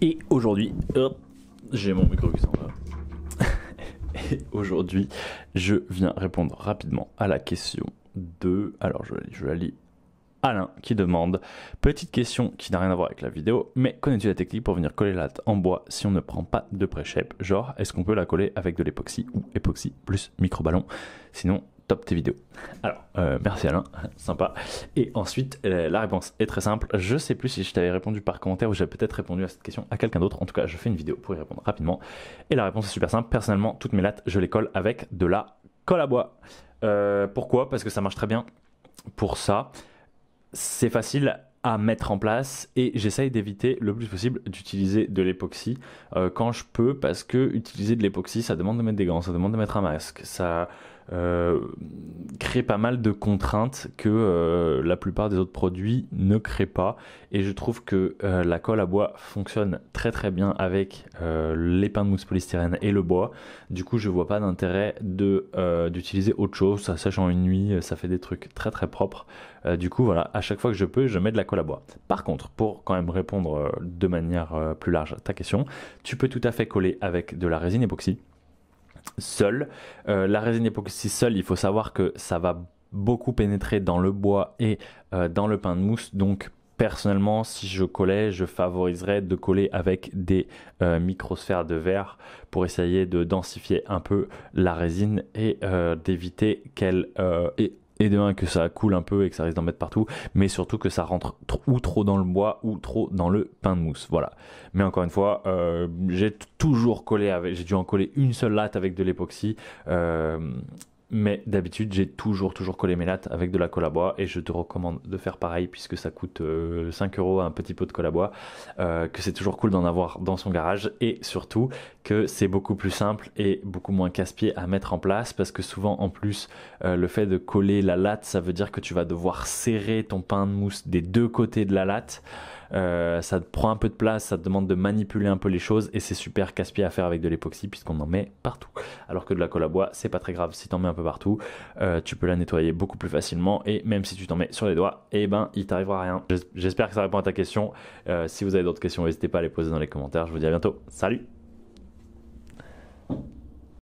Et aujourd'hui, j'ai mon micro qui s'en va. Et aujourd'hui, je viens répondre rapidement à la question de... Alors, je la lis. Alain qui demande: petite question qui n'a rien à voir avec la vidéo, mais connais-tu la technique pour venir coller la latte en bois si on ne prend pas de pré-shape? Genre, est-ce qu'on peut la coller avec de l'époxy ou époxy plus micro-ballon? Sinon, top tes vidéos. Alors, merci Alain, sympa. Et ensuite, la réponse est très simple. Je sais plus si je t'avais répondu par commentaire ou j'avais peut-être répondu à cette question à quelqu'un d'autre. En tout cas, je fais une vidéo pour y répondre rapidement. Et la réponse est super simple. Personnellement, toutes mes lattes, je les colle avec de la colle à bois. Pourquoi? Parce que ça marche très bien pour ça. C'est facile à mettre en place et j'essaye d'éviter le plus possible d'utiliser de l'époxy quand je peux, parce que utiliser de l'époxy, ça demande de mettre des gants, ça demande de mettre un masque, ça crée pas mal de contraintes que la plupart des autres produits ne créent pas, et je trouve que la colle à bois fonctionne très très bien avec les pains de mousse polystyrène et le bois. Du coup, je vois pas d'intérêt d'utiliser autre chose. Ça sèche en une nuit, ça fait des trucs très très propres. Du coup, voilà, à chaque fois que je peux, je mets de la colle à bois. Par contre, pour quand même répondre de manière plus large à ta question, tu peux tout à fait coller avec de la résine époxy seule. La résine époxy seule, il faut savoir que ça va beaucoup pénétrer dans le bois et dans le pain de mousse. Donc, personnellement, si je collais, je favoriserais de coller avec des microsphères de verre pour essayer de densifier un peu la résine et d'éviter qu'elle... et de un, que ça coule un peu et que ça risque d'en mettre partout, mais surtout que ça rentre ou trop dans le bois ou trop dans le pain de mousse. Voilà. Mais encore une fois, j'ai toujours collé avec, j'ai dû en coller une seule latte avec de l'époxy. Mais d'habitude, j'ai toujours collé mes lattes avec de la colle à bois, et je te recommande de faire pareil puisque ça coûte 5 € un petit pot de colle à bois, que c'est toujours cool d'en avoir dans son garage, et surtout que c'est beaucoup plus simple et beaucoup moins casse-pied à mettre en place, parce que souvent en plus le fait de coller la latte, ça veut dire que tu vas devoir serrer ton pain de mousse des deux côtés de la latte. Ça te prend un peu de place, ça te demande de manipuler un peu les choses, et c'est super casse-pied à faire avec de l'époxy puisqu'on en met partout. Alors que de la colle à bois, c'est pas très grave si t'en mets un peu partout, tu peux la nettoyer beaucoup plus facilement, et même si tu t'en mets sur les doigts, eh ben il t'arrivera rien. J'espère que ça répond à ta question. Si vous avez d'autres questions, n'hésitez pas à les poser dans les commentaires. Je vous dis à bientôt. Salut!